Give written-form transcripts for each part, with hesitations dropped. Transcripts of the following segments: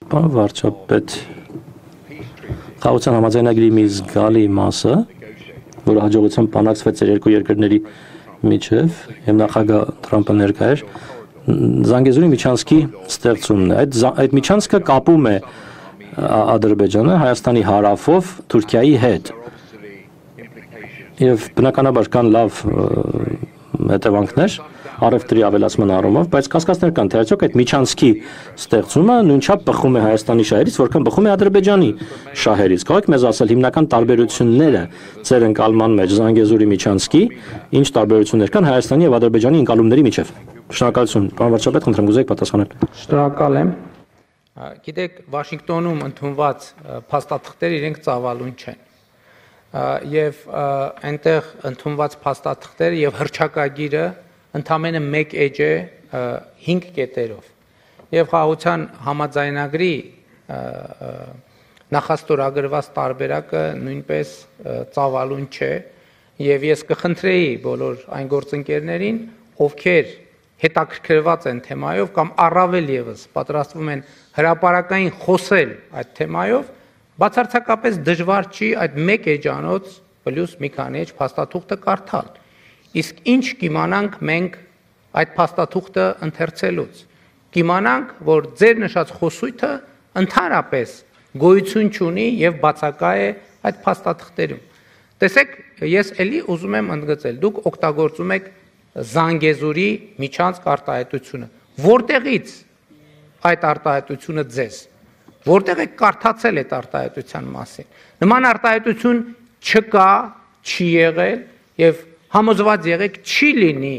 Պարոն վարչապետ, խաղաղության համաձայնագրի մի զգալի մասը, որ հաջողությամբ բանակցվեց երկու երկրների միջև, եւ նախագահ Թրամփը ներկա էր, Զանգեզուրի միջանցքի ստեղծումն է։ Այդ միջանցքը կապում է Ադրբեջանը Հայաստանի հարավով Թուրքիայի հետ։ Եվ բնականաբար կան լավ հետևանքներ առևտրի ավելացման առումով, բայց կասկածներ կան, թե արդյոք այդ միջանցքի ստեղծումը նույնչափ բխում է Հայաստանի շահերից, որքան բխում է Ադրբեջանի շահերից։ Կարող եք մեզ ասել հիմնական տարբերությունները ձեր ընկալման մեջ Զանգեզուրի միջանցքի, ինչ տարբերություններ կան Հայաստանի եւ Ադրբեջանի ընկալումների միջև։ Շնորհակալություն, պարոն վարչապետ, խնդրեմ գուզեք պատասխանել։ Շնորհակալ եմ։ Գիտեք, Վաշինգտոնում ընդունված փաստաթղթերը իրենք ծավալուն չեն։ Եվ այնտեղ ընդունված փաստաթղթերը եւ հռչակագիրը ընդամենը մեկ էջ է 5 կետերով։ Եվ խաղաղության համաձայնագրի նախաստորագրված տարբերակը նույնպես ծավալուն չէ, եւ ես կխնդրեի բոլոր այն գործընկերներին, ովքեր հետաքրքրված են թեմայով կամ առավել եւս պատրաստվում են հրապարակային խոսել այդ թեմայով, բացարձակապես դժվար չի այդ մեկ էջանոց պլյուս մի քանի էջ փաստաթուղթը կարդալ։ Իսկ ինչ կիմանանք մենք այդ փաստաթուղթը ընթերցելուց։ Կիմանանք, որ ձեր նշած խոսույթը ընդհանրապես գոյություն չունի եւ բացակա է այդ փաստաթղթերում։ Տեսեք, ես էլի ուզում եմ ընդգծել, դուք օգտագործում եք Զանգեզուրի միջանցք արտահայտությունը։ Որտեղից այդ արտահայտությունը ձեզ։ Որտեղ եք կարդացել այդ արտահայտության մասին։ Նման արտահայտություն չկա, չի եղել եւ համոզված եղեք չի լինի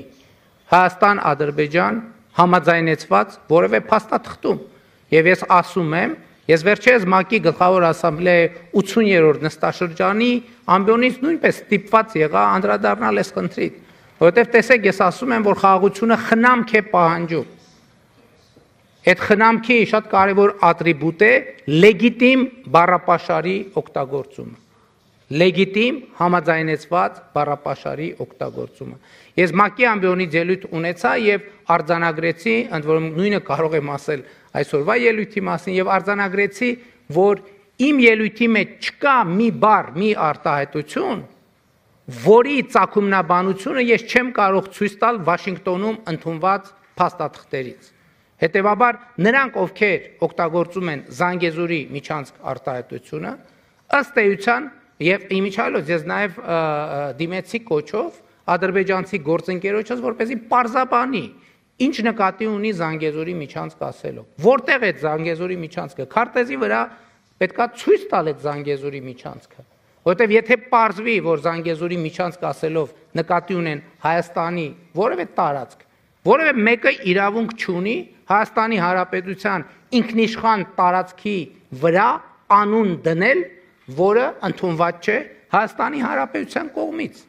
Հայաստան-Ադրբեջան համաձայնեցված որևէ փաստաթղթում։ Եվ ես ասում եմ, ես վերջերս ՄԱԿ-ի գլխավոր ասամբլեայի 80-րդ նստաշրջանի ամբիոնից նույնպես ստիպված եղա անդրադառնալ այս խնդրին, որովհետեւ տեսեք, ես ասում եմ, որ խաղաղությունը խնամք է պահանջում։ Այդ խնամքի շատ կարևոր ատրիբուտ է լեգիտիմ բառապաշարի օգտագործումը։ Լեգիտիմ համաձայնեցված բառապաշարի օգտագործումը։ Ես ՄԱԿ-ի ամբիոնից ելույթ ունեցա եւ արձանագրեցի, ընդ որում նույնը կարող եմ ասել այսօրվա ելույթի մասին եւ արձանագրեցի, որ իմ ելույթի մեջ չկա մի բառ, մի արտահայտություն, որի ծագումնաբանությունը ես չեմ կարող ցույց տալ Վաշինգտոնում ընդունված փաստաթղթերից։ Հետևաբար նրանք, ովքեր օգտագործում են Զանգեզուրի միջանցք արտահայտությունը, ըստ էության եւ իմիջիալոց ես նաեւ դիմեցի կոչով ադրբեջանցի գործընկերոջս, որպեսզի պարզաբանի, ինչ նկատի ունի Զանգեզուրի միջանցք ասելով։ Որտեղ է Զանգեզուրի միջանցքը։ Քարտեզի վրա պետքա ցույց տալ այդ Զանգեզուրի միջանցքը։ Որտեւ եթե պարզվի, որ Զանգեզուրի միջանցք ասելով նկատի ունեն Հայաստանի որևէ տարածք, որևէ մեկը իրավունք չունի Հայաստանի Հանրապետության ինքնիշխան տարածքի վրա անուն դնել, որը ընդունված չէ Հայաստանի Հանրապետության կողմից։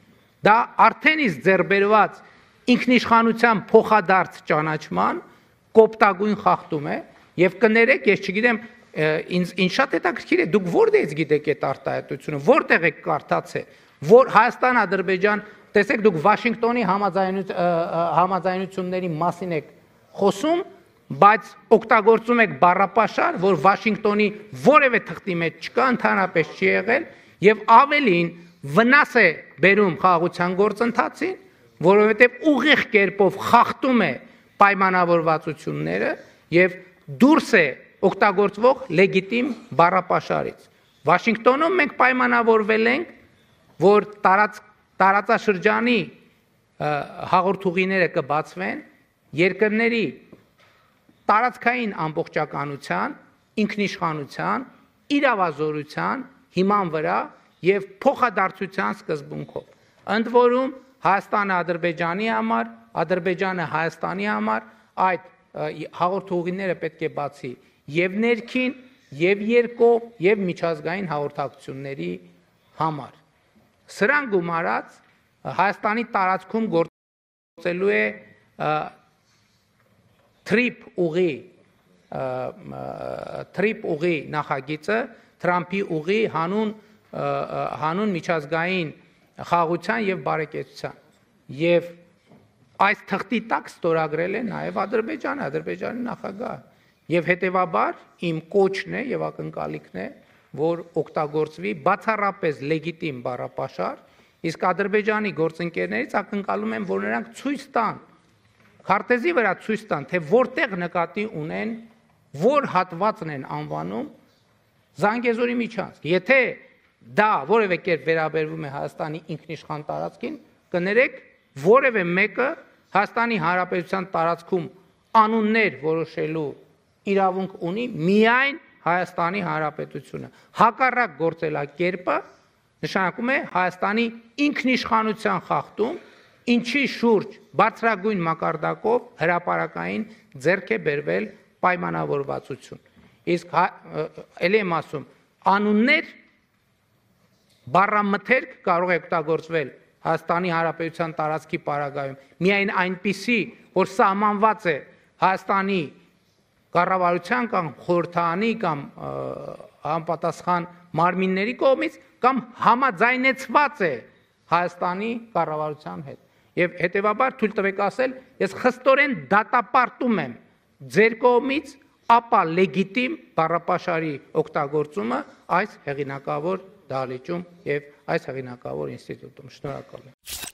Դա արդեն իսկ ձեռբերված ինքնիշխանության փոխադարձ ճանաչման կոպտագույն խախտում է եւ կներեք, ես չգիտեմ, ինձ շատ հետաքրքիր է, դուք որտեղից գիտեք այդ արտահայտությունը, որտեղ եք կարդացել, որ Հայաստան-Ադրբեջան, տեսեք, դուք Վաշինգտոնի համաձայնությունների մասին եք խոսում, բայց օգտագործում եք բառապաշար, որ Վաշինգտոնի որևէ թղթի մեջ չկա, ընդհանրապես չի եղել եւ ավելին վնաս է բերում խաղաղության գործընթացին, որովհետեւ ուղիղ կերպով խախտում է պայմանավորվածությունները եւ դուրս է օգտագործվող լեգիտիմ բառապաշարից։ Վաշինգտոնում մենք պայմանավորվել ենք, որ տարածաշրջանի հաղորդուղիները կբացվեն երկրների տարածքային ամբողջականության, ինքնիշխանության, իրավազորության հիման վրա եւ փոխադարձության սկզբունքով։ Ընդ որում Հայաստանը Ադրբեջանի համար, Ադրբեջանը Հայաստանի համար այդ հաղորդուղիները պետք է բացի եւ ներքին, եւ երկկողմ, եւ միջազգային հաղորդակցությունների համար։ Սրան գումարած Հայաստանի տարածքում գործելու է թրիփ ուղի նախագիծը, Թրամփի ուղի հանուն միջազգային խաղաղության եւ բարեկեցության։ Եվ այս թղթի տակ ստորագրել է նաեւ Ադրբեջանի նախագահը։ Եվ հետևաբար իմ կոչն է եւ ակնկալիքն է, որ օգտագործվի բացառապես լեգիտիմ բառապաշար, իսկ Ադրբեջանի գործընկերներից ակնկալում եմ, որ նրանք ցույց տան, քարտեզի վրա ցույց տան, թե որտեղ նկատի ունեն, որ հատվածն են անվանում Զանգեզուրի միջանցք։ Եթե դա որևէ կերպ վերաբերվում է Հայաստանի ինքնիշխան տարածքին, կներեք, որևէ մեկը Հայաստանի Հանրապետության տարածքում անուններ որոշելու իրավունք ունի միայն Հայաստանի Հանրապետությունը։ Հակառակ գործելակերպը նշանակում է Հայաստանի ինքնիշխանության խախտում, ինչի շուրջ բարձրագույն մակարդակով հրապարակային ձեռք է բերվել պայմանավորվածություն։ Իսկ ելի եմ ասում, անուններ բառամթերք կարող է օգտագործվել Հայաստանի Հանրապետության տարածքի պարագայում միայն այնպիսի, որ սահմանված է Հայաստանի կառավարության կամ խորհրդարանի կամ համապատասխան մարմինների կողմից կամ համաձայնեցված է Հայաստանի կառավարության հետ։ Եվ հետևաբար թույլ տվեք ասել, ես խստորեն դատապարտում եմ ձեր կողմից ապա լեգիտիմ բառապաշարի օգտագործումը այս հեղինակավոր դահլիճում եւ այս հեղինակավոր ինստիտուտում։ Շնորհակալ եմ։